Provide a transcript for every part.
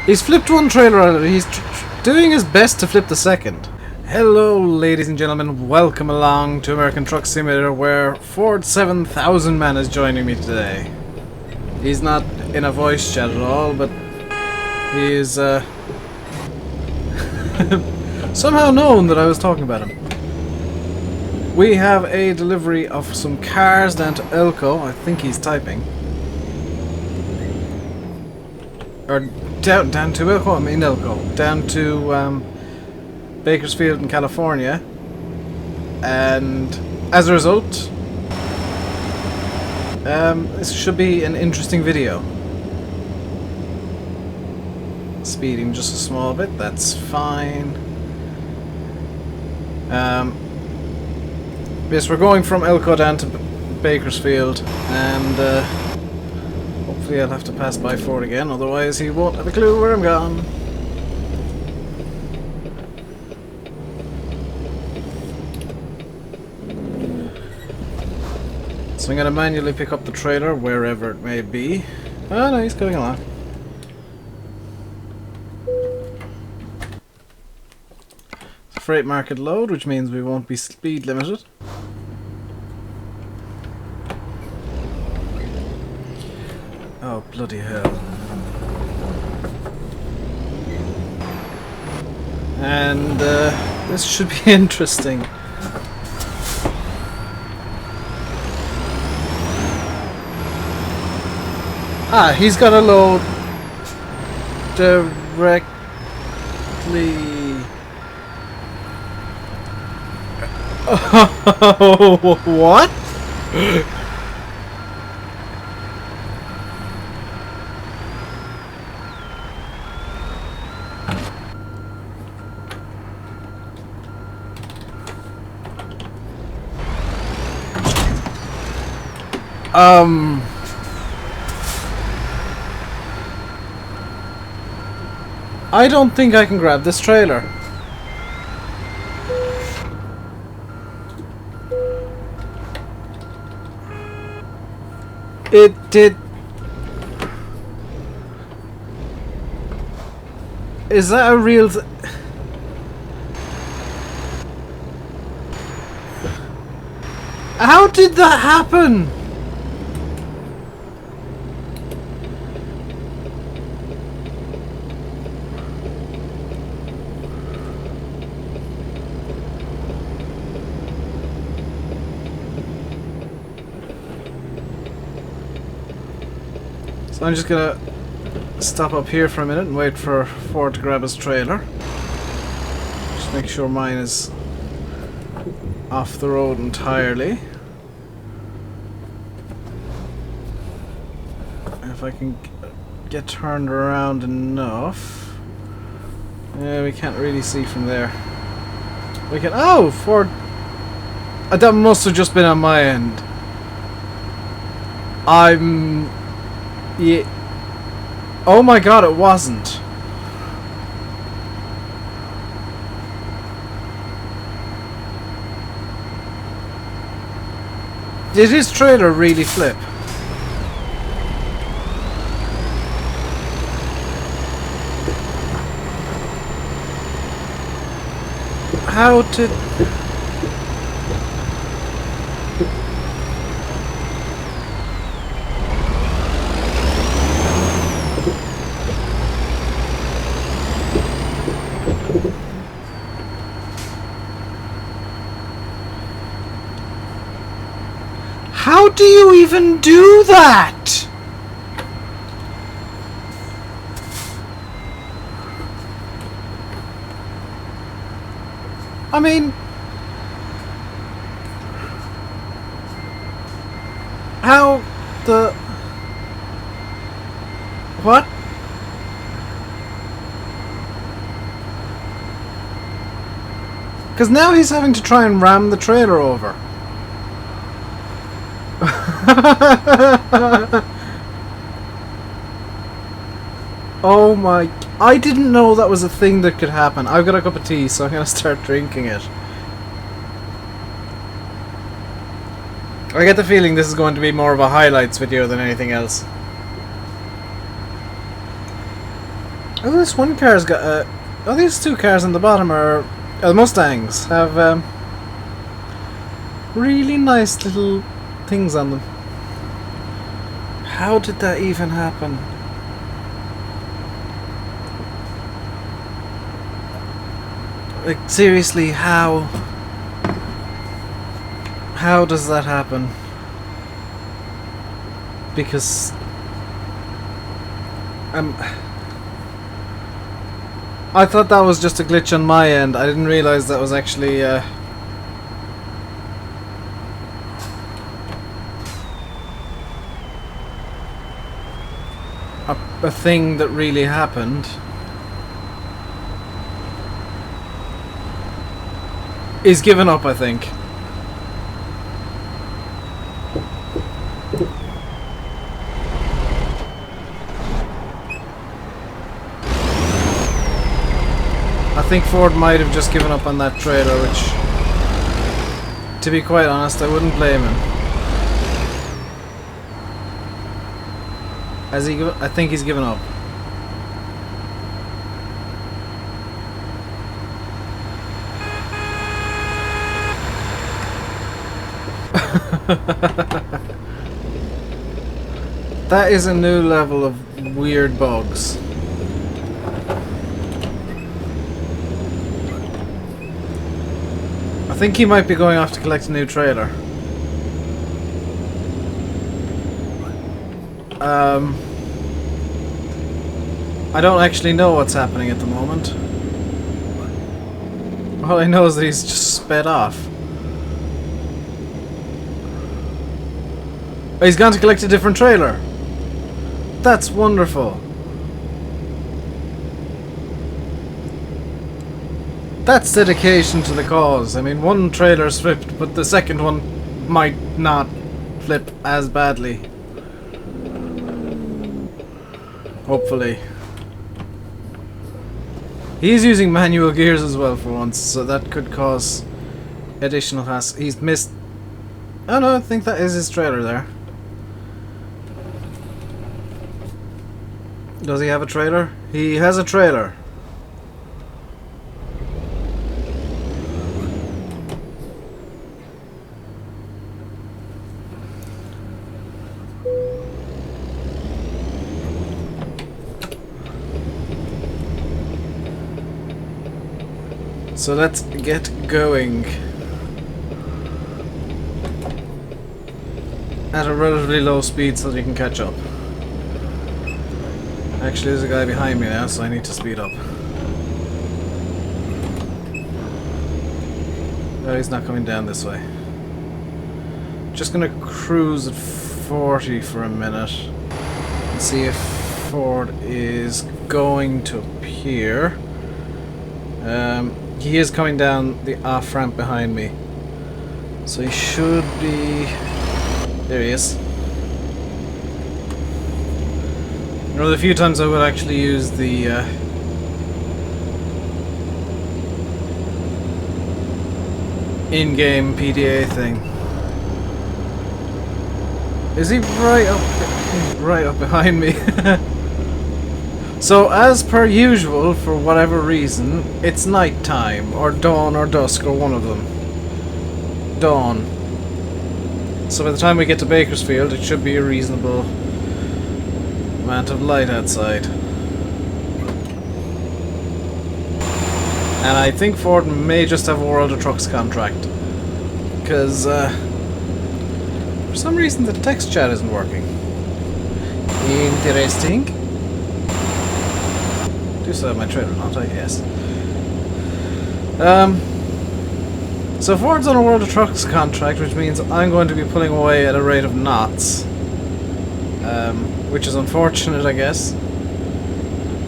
He's flipped one trailer out of it. He's doing his best to flip the second. Hello, ladies and gentlemen. Welcome along to American Truck Simulator, where Ford 7000 Man is joining me today. He's not in a voice chat at all, but he is somehow known that I was talking about him. We have a delivery of some cars down to Elko. I think he's typing. Or down to Elko, I mean Elko. Down to Bakersfield in California. And as a result, this should be an interesting video. Speeding just a small bit, that's fine. Yes, we're going from Elko down to Bakersfield, and hopefully I'll have to pass by Ford again, otherwise he won't have a clue where I'm going. So I'm going to manually pick up the trailer wherever it may be. Oh no, he's going along. Freight market load, which means we won't be speed limited. Oh, bloody hell. And this should be interesting. Ah, he's got a load directly. Oh, what? I don't think I can grab this trailer. It did. Is that a real How did that happen? So I'm just gonna stop up here for a minute and wait for Ford to grab his trailer. Just make sure mine is off the road entirely. If I can get turned around enough. Yeah, we can't really see from there. We can. Oh, Ford. That must have just been on my end. Yeah. Oh my god, it wasn't. Did his trailer really flip? How did... How do you even do that? I mean... How the... What? Because now he's having to try and ram the trailer over. Oh my... I didn't know that was a thing that could happen. I've got a cup of tea, so I'm gonna start drinking it. I get the feeling this is going to be more of a highlights video than anything else. Oh, this one car's got. Oh, these two cars on the bottom are. The Mustangs have really nice little things on them. How did that even happen? Like, seriously, how? How does that happen? Because I thought that was just a glitch on my end. I didn't realize that was actually a thing that really happened. He's given up, I think. I think Ford might have just given up on that trailer, which, to be quite honest, I wouldn't blame him. Has he? I think he's given up. That is a new level of weird bugs. I think he might be going off to collect a new trailer. I don't actually know what's happening at the moment. All I know is that he's just sped off. Oh, he's gone to collect a different trailer. That's wonderful. That's dedication to the cause. I mean, one trailer's flipped, but the second one might not flip as badly. Hopefully. He's using manual gears as well for once, so that could cause additional hassle. He's missed... Oh no, I think that is his trailer there. Does he have a trailer? He has a trailer. So let's get going at a relatively low speed so that you can catch up. Actually, there's a guy behind me now, so I need to speed up. Oh, he's not coming down this way. Just gonna cruise at 40 for a minute and see if Ford is going to appear. He is coming down the off ramp behind me, so he should be... There he is. You know, the few times I would actually use the in-game PDA thing. Is he right up? He's right up behind me. So, as per usual, for whatever reason, it's night time, or dawn, or dusk, or one of them. Dawn. So by the time we get to Bakersfield, it should be a reasonable amount of light outside. And I think Ford may just have a World of Trucks contract. Because, for some reason the text chat isn't working. Interesting. I do still have my trailer, not I? Yes. So Ford's on a World of Trucks contract, which means I'm going to be pulling away at a rate of knots. Which is unfortunate, I guess.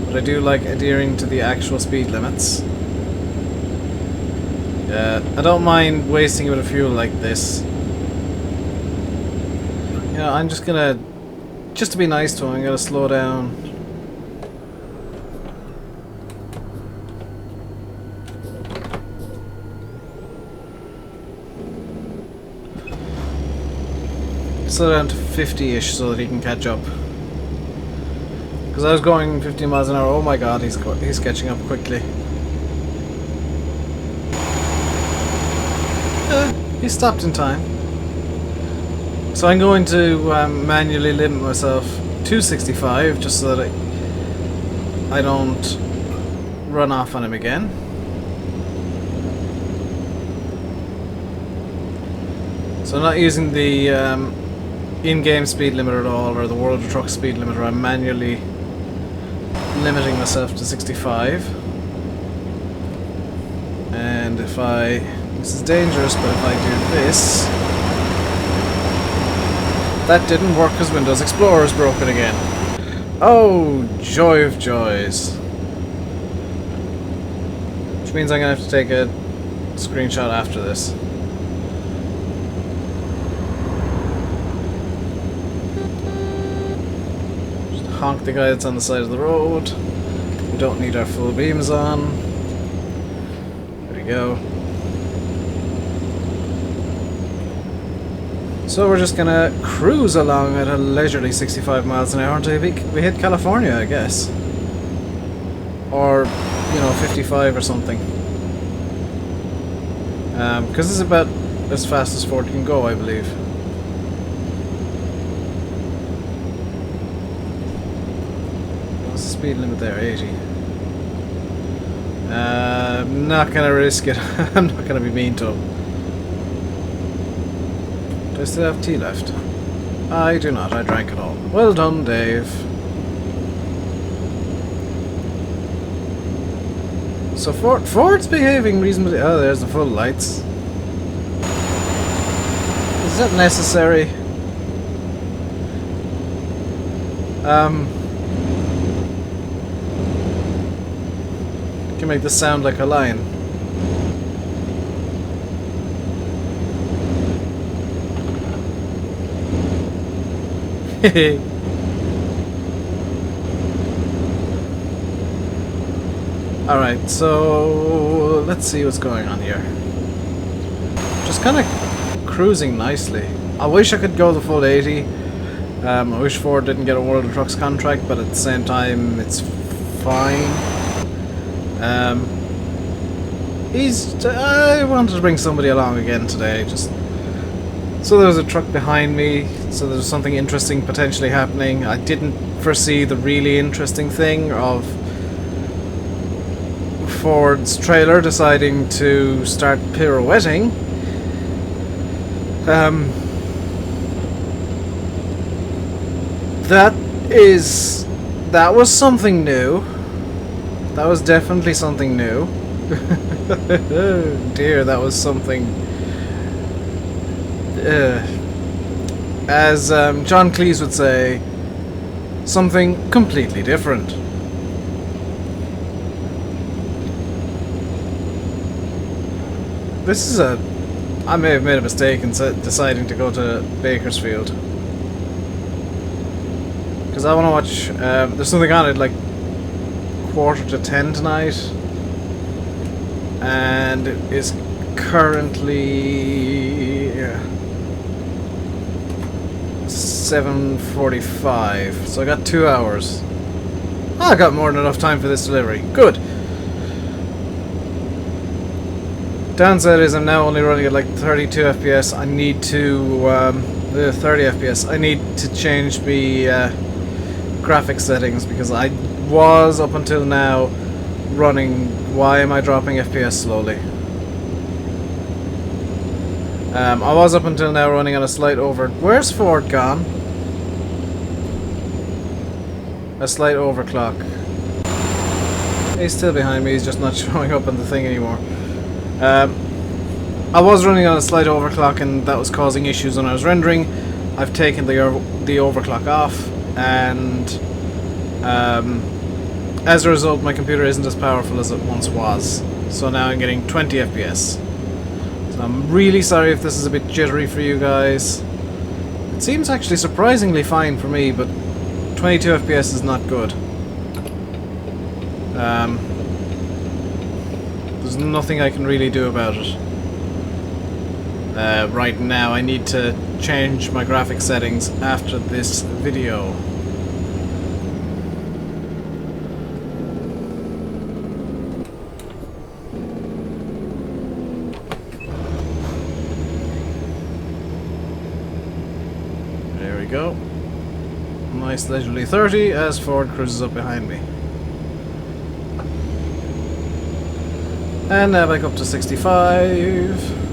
But I do like adhering to the actual speed limits. I don't mind wasting a bit of fuel like this. You know, I'm just gonna... Just to be nice to him, I'm gonna slow down. Slow down to 50-ish so that he can catch up. Because I was going 15 miles an hour. Oh my god, he's catching up quickly. He stopped in time. So I'm going to manually limit myself to 65 just so that I don't run off on him again. So I'm not using the in-game speed limiter at all, or the World of Truck speed limiter. I'm manually limiting myself to 65. And if this is dangerous, but if I do this, that didn't work because Windows Explorer is broken again. Oh, joy of joys. Which means I'm going to have to take a screenshot after this. Just honk the guy that's on the side of the road. We don't need our full beams on. There we go. So we're just gonna cruise along at a leisurely 65 miles an hour until we hit California, I guess. Or, you know, 55 or something. Because it's about as fast as Ford can go, I believe. What's the speed limit there? 80. I'm not gonna risk it. I'm not gonna be mean to him. Do I still have tea left? I do not. I drank it all. Well done, Dave. So Ford's behaving reasonably... Oh, there's the full lights. Is that necessary? Can make this sound like a lion. Alright, so let's see what's going on here. Just kind of cruising nicely. I wish I could go the full 80. I wish Ford didn't get a World of Trucks contract, but at the same time, it's fine. I wanted to bring somebody along again today, just so there was a truck behind me, so there was something interesting potentially happening. I didn't foresee the really interesting thing of Ford's trailer deciding to start pirouetting. That was something new. That was definitely something new. Dear, that was something... as John Cleese would say, something completely different. This is I may have made a mistake in deciding to go to Bakersfield. Because I want to watch... there's something on it like 9:45 tonight. And it is currently... 7:45. So I got 2 hours. I got more than enough time for this delivery. Good. Downside is I'm now only running at like 32 FPS. I need to 30 FPS. I need to change the graphics settings because I was up until now running. Why am I dropping FPS slowly? I was up until now running on a slight over... Where's Ford gone? A slight overclock. He's still behind me, he's just not showing up on the thing anymore. I was running on a slight overclock and that was causing issues when I was rendering. I've taken the overclock off and as a result my computer isn't as powerful as it once was. So now I'm getting 20 FPS. I'm really sorry if this is a bit jittery for you guys. It seems actually surprisingly fine for me, but 22 FPS is not good. There's nothing I can really do about it. Right now I need to change my graphics settings after this video. we go. Nice leisurely 30 as Ford cruises up behind me. And now back up to 65.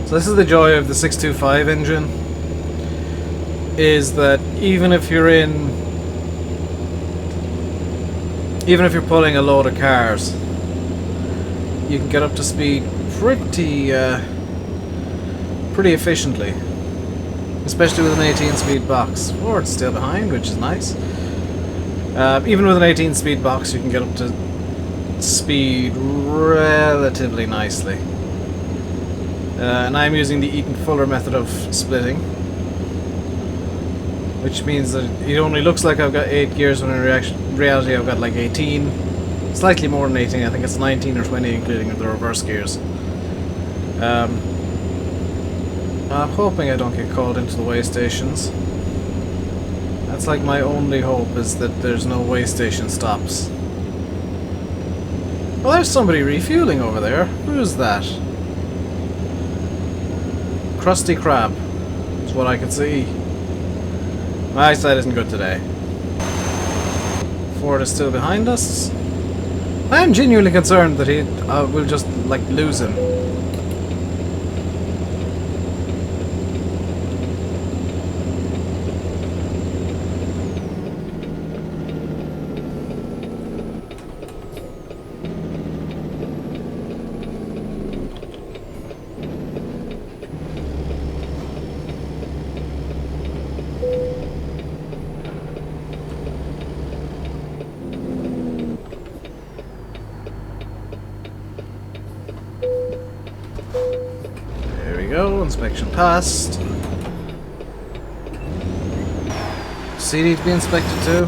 So this is the joy of the 625 engine, is that even if you're pulling a load of cars, you can get up to speed pretty efficiently, especially with an 18-speed box. Ford's still behind, which is nice. Even with an 18-speed box, you can get up to speed relatively nicely. And I'm using the Eaton Fuller method of splitting, which means that it only looks like I've got 8 gears when in reality I've got like 18. Slightly more than 18, I think it's 19 or 20 including the reverse gears. I'm hoping I don't get called into the way stations. That's like my only hope, is that there's no way station stops. Well, there's somebody refueling over there. Who's that? Krusty Krab is what I can see. My eyesight isn't good today. Ford is still behind us. I am genuinely concerned that we'll just like lose him. Go, inspection passed. CD to be inspected too.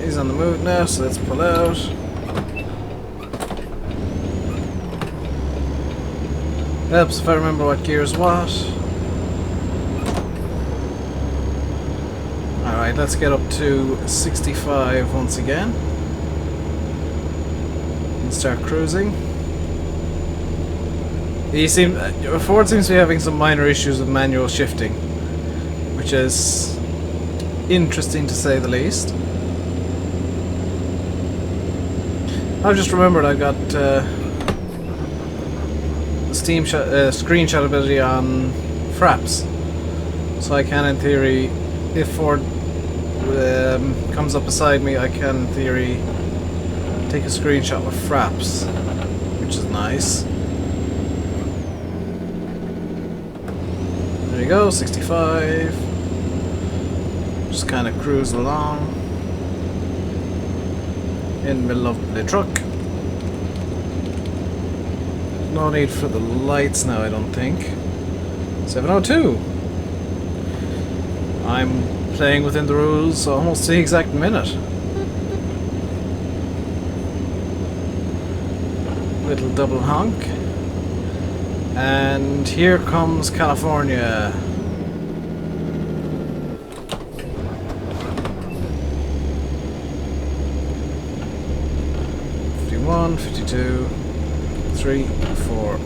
He's on the move now, so let's pull out. Helps if I remember what gear's what. Alright, let's get up to 65 once again and start cruising. Ford seems to be having some minor issues with manual shifting, which is interesting to say the least. I've just remembered I've got the screenshot ability on fraps, so I can in theory, if Ford comes up beside me, I can in theory take a screenshot with fraps, which is nice. There we go, 65. Just kind of cruise along in the middle of the truck. No need for the lights now, I don't think. 7:02. I'm playing within the rules almost the exact minute. Little double honk. And here comes California. '51, '52, 3, 4,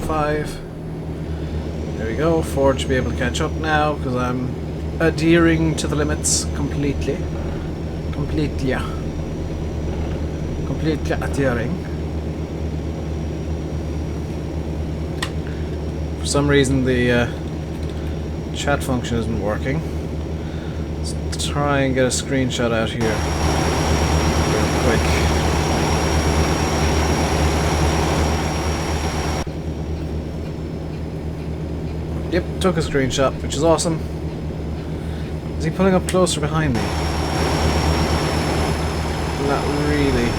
5. There we go. Ford should be able to catch up now because I'm adhering to the limits completely. Completely adhering. For some reason the chat function isn't working. Let's try and get a screenshot out here real quick. Yep, took a screenshot, which is awesome. Is he pulling up closer behind me? Not really.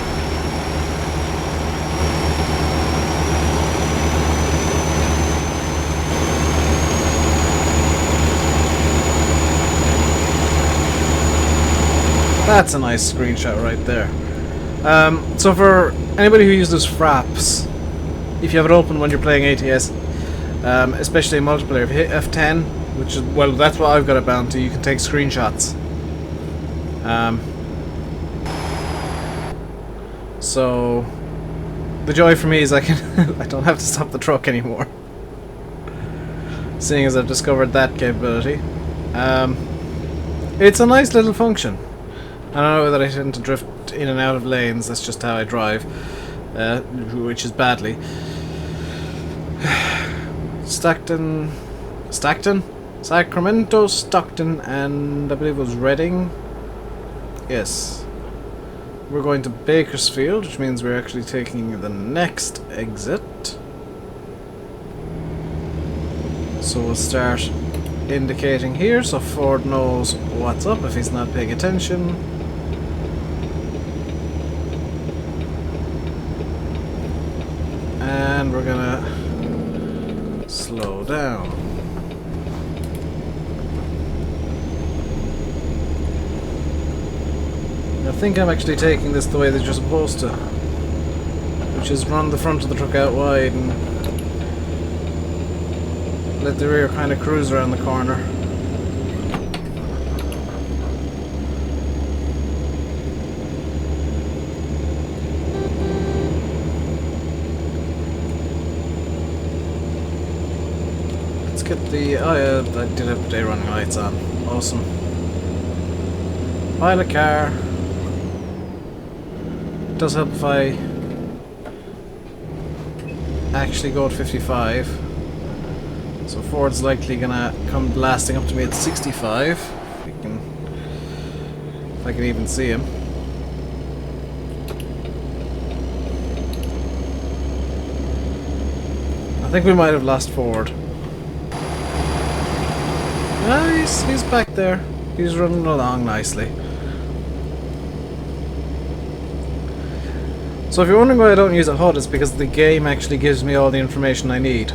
That's a nice screenshot right there. So for anybody who uses Fraps, if you have it open when you're playing ATS, especially in multiplayer, if you hit F10, which is, well, that's what I've got it bound to, you can take screenshots. So the joy for me is I don't have to stop the truck anymore, seeing as I've discovered that capability. It's a nice little function. I don't know that I tend to drift in and out of lanes, that's just how I drive, which is badly. Stockton? Sacramento, Stockton, and I believe it was Reading. Yes. We're going to Bakersfield, which means we're actually taking the next exit. So we'll start indicating here so Ford knows what's up if he's not paying attention. And we're gonna slow down. I think I'm actually taking this the way that you're supposed to, which is run the front of the truck out wide and let the rear kind of cruise around the corner. Let's get the... oh yeah, I did have the day running lights on. Awesome. Pilot car. It does help if I actually go at 55. So Ford's likely gonna come blasting up to me at 65. If I can even see him. I think we might have lost Ford. Ah, he's back there. He's running along nicely. So if you're wondering why I don't use a HUD, it's because the game actually gives me all the information I need.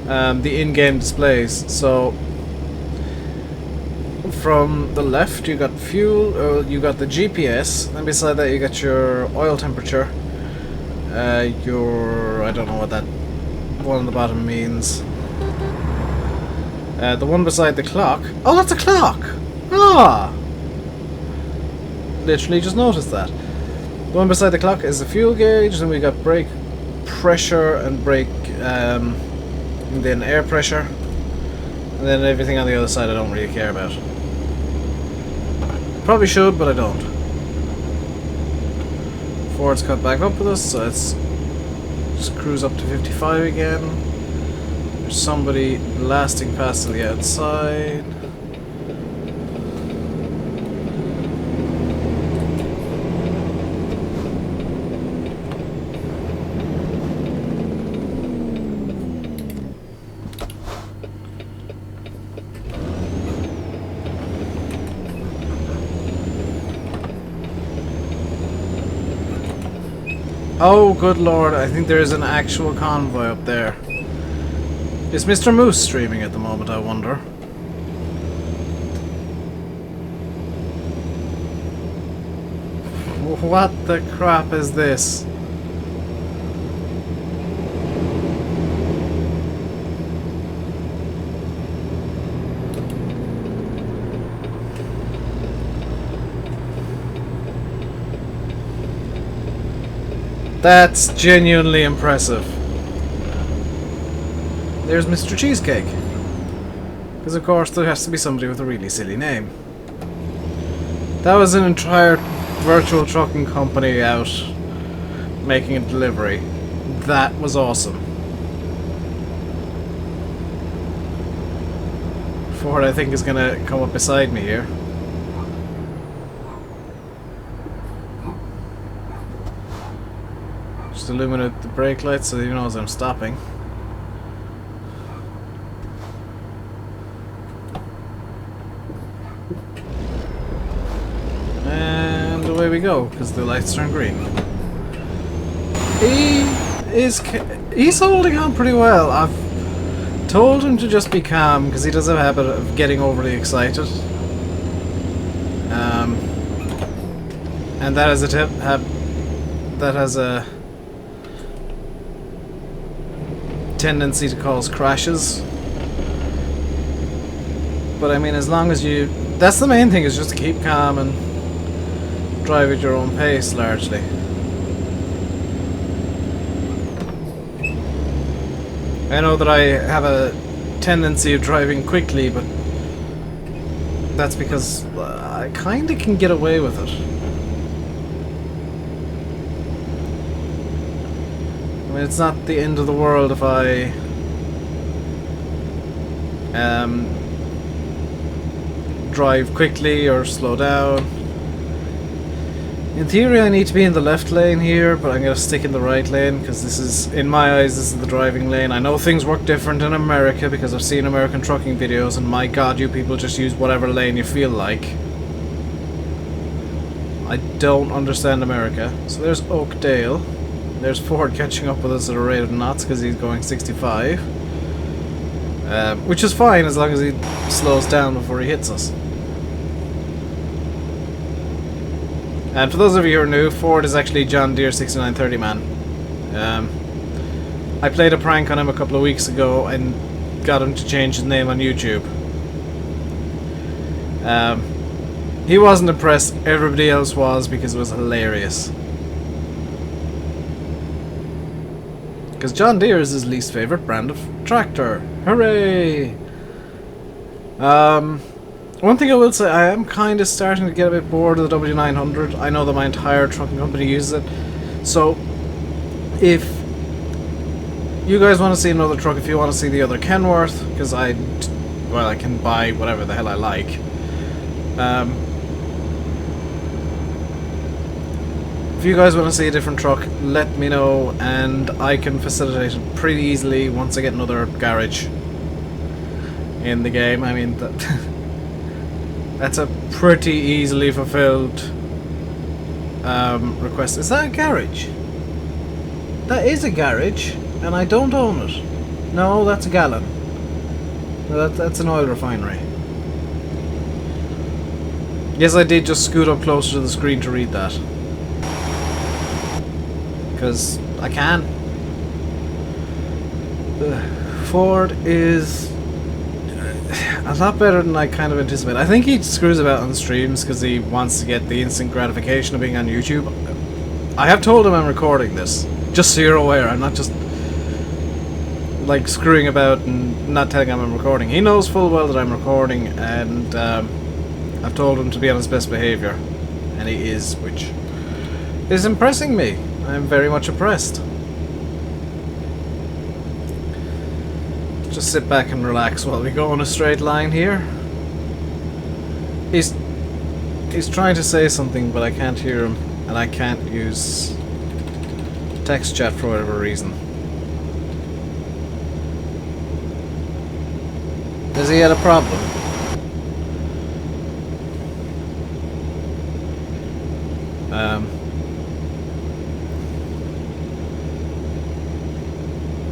The in-game displays. So from the left you got fuel, or you got the GPS, and beside that you got your oil temperature, your... I don't know what that one on the bottom means. The one beside the clock. Oh, that's a clock! Ah! Literally just noticed that. The one beside the clock is the fuel gauge, then we got brake pressure and brake, and then air pressure, and then everything on the other side I don't really care about. Probably should, but I don't. Ford's cut back up with us, so let's just cruise up to 55 again. There's somebody blasting past to the outside. Oh, good lord, I think there is an actual convoy up there. Is Mr. Moose streaming at the moment, I wonder? What the crap is this? That's genuinely impressive. There's Mr. Cheesecake. Because of course there has to be somebody with a really silly name. That was an entire virtual trucking company out making a delivery. That was awesome. Ford, I think, is gonna come up beside me here. Just illuminate the brake lights so he knows I'm stopping. And away we go, because the lights turn green. He's holding on pretty well. I've told him to just be calm, because he does have a habit of getting overly excited. And that has a tendency to cause crashes. But I mean, as long as you... That's the main thing, is just to keep calm and drive at your own pace, largely. I know that I have a tendency of driving quickly, but that's because I kinda can get away with it. I mean, it's not the end of the world if I drive quickly or slow down. In theory I need to be in the left lane here, but I'm going to stick in the right lane because this is, in my eyes, this is the driving lane. I know things work different in America because I've seen American trucking videos, and my god, you people just use whatever lane you feel like. I don't understand America. So there's Oakdale. There's Ford catching up with us at a rate of knots because he's going 65. Which is fine as long as he slows down before he hits us. And for those of you who are new, Ford is actually John Deere 6930 man. I played a prank on him a couple of weeks ago and got him to change his name on YouTube. He wasn't impressed, everybody else was, because it was hilarious. Because John Deere is his least favourite brand of tractor. Hooray! One thing I will say, I am kind of starting to get a bit bored of the W900. I know that my entire trucking company uses it. So, if you guys want to see another truck, if you want to see the other Kenworth, because I can buy whatever the hell I like. If you guys want to see a different truck, let me know, and I can facilitate it pretty easily once I get another garage in the game. I mean, that's a pretty easily fulfilled request. Is that a garage? That is a garage, and I don't own it. No, that's a gallon. No, that's an oil refinery. Yes, I did just scoot up closer to the screen to read that. Because I can. Ford is a lot better than I kind of anticipated. I think he screws about on streams because he wants to get the instant gratification of being on YouTube. I have told him I'm recording this, just so you're aware. I'm not just like screwing about and not telling him I'm recording. He knows full well that I'm recording, and I've told him to be on his best behaviour, and he is, which is impressing me. I'm very much impressed. Just sit back and relax while we go on a straight line here. He's trying to say something, but I can't hear him, and I can't use text chat for whatever reason. Has he had a problem?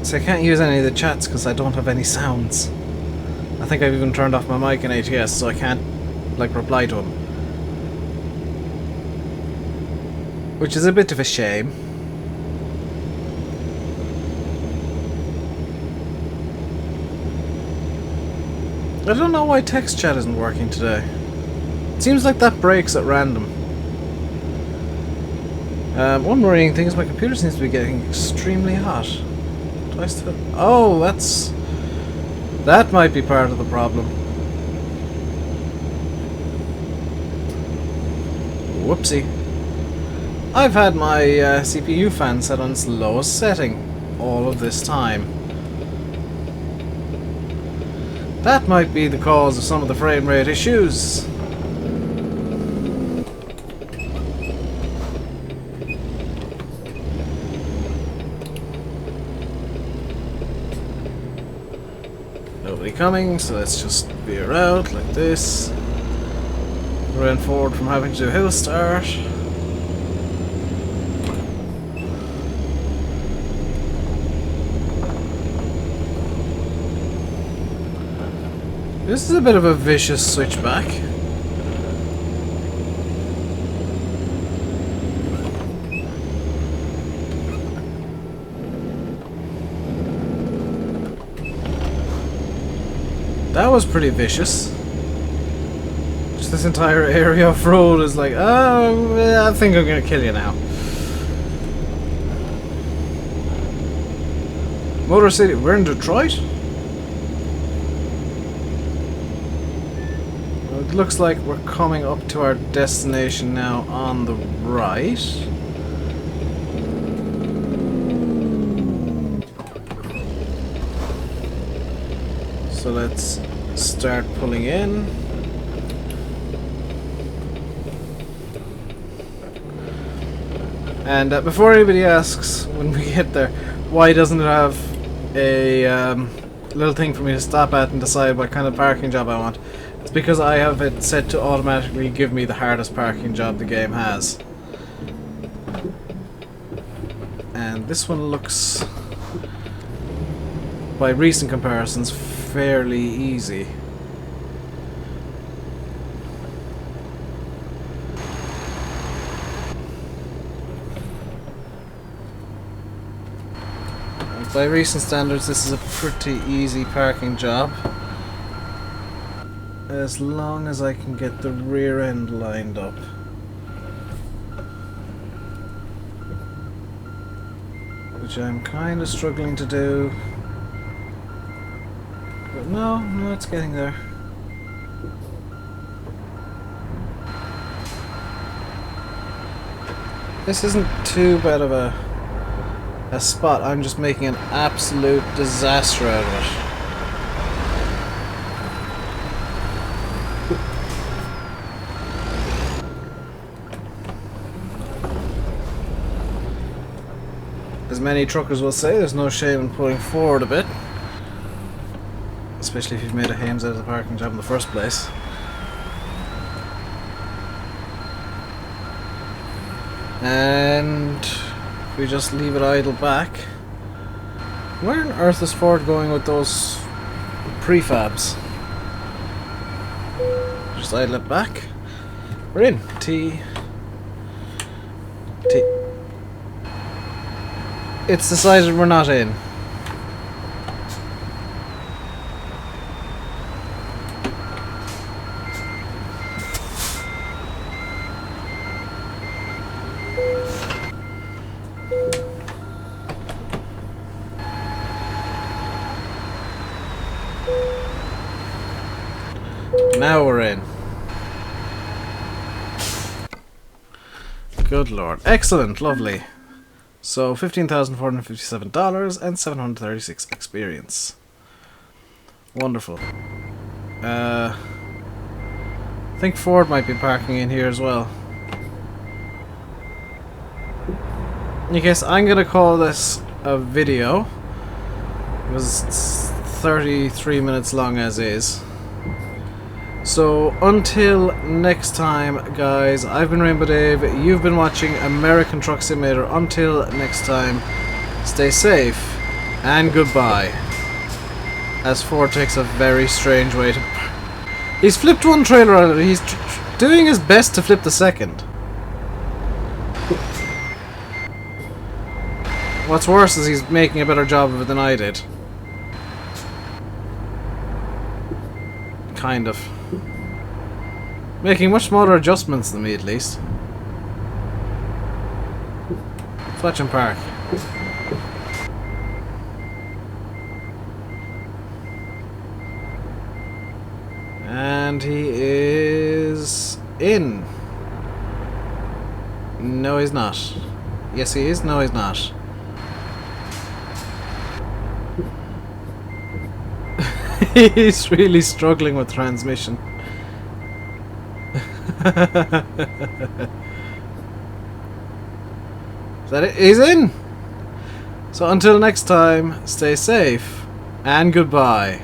So I can't use any of the chats because I don't have any sounds. I think I've even turned off my mic in ATS, so I can't, like, reply to him. Which is a bit of a shame. I don't know why text chat isn't working today. It seems like that breaks at random. One worrying thing is my computer seems to be getting extremely hot. Oh, that might be part of the problem. Whoopsie. I've had my CPU fan set on its lowest setting all of this time. That might be the cause of some of the frame rate issues. Nobody coming, so let's just veer out like this. Prevent Ford from having to do a hill start. This is a bit of a vicious switchback. That was pretty vicious. Just this entire area of road is like, oh, I think I'm gonna kill you now. Motor City, we're in Detroit? Well, it looks like we're coming up to our destination now on the right. So let's start pulling in. And before anybody asks when we get there, why doesn't it have a little thing for me to stop at and decide what kind of parking job I want? It's because I have it set to automatically give me the hardest parking job the game has. And this one looks, by recent comparisons, fairly easy. By recent standards, this is a pretty easy parking job, as long as I can get the rear end lined up. Which I'm kind of struggling to do. But no, it's getting there. This isn't too bad of a spot. I'm just making an absolute disaster out of it. As many truckers will say, there's no shame in pulling forward a bit. Especially if you've made a hames out of the parking job in the first place. And we just leave it idle back. Where on earth is Ford going with those prefabs? Just idle it back. We're in. T. It's decided we're not in. Now we're in. Good lord. Excellent. Lovely. So $15,457 and 736 experience. Wonderful. I think Ford might be parking in here as well. I guess I'm gonna call this a video, because it's 33 minutes long as is. So until next time, guys, I've been RainbowDave, you've been watching American Truck Simulator. Until next time, stay safe and goodbye. As Ford takes a very strange way to... He's flipped one trailer out of it, he's doing his best to flip the second. What's worse is he's making a better job of it than I did. Kind of. Making much smaller adjustments than me, at least. Let's him park. And he is in. No, he's not. Yes, he is. No, he's not. He's really struggling with transmission. Is that it? He's in! So until next time, stay safe and goodbye.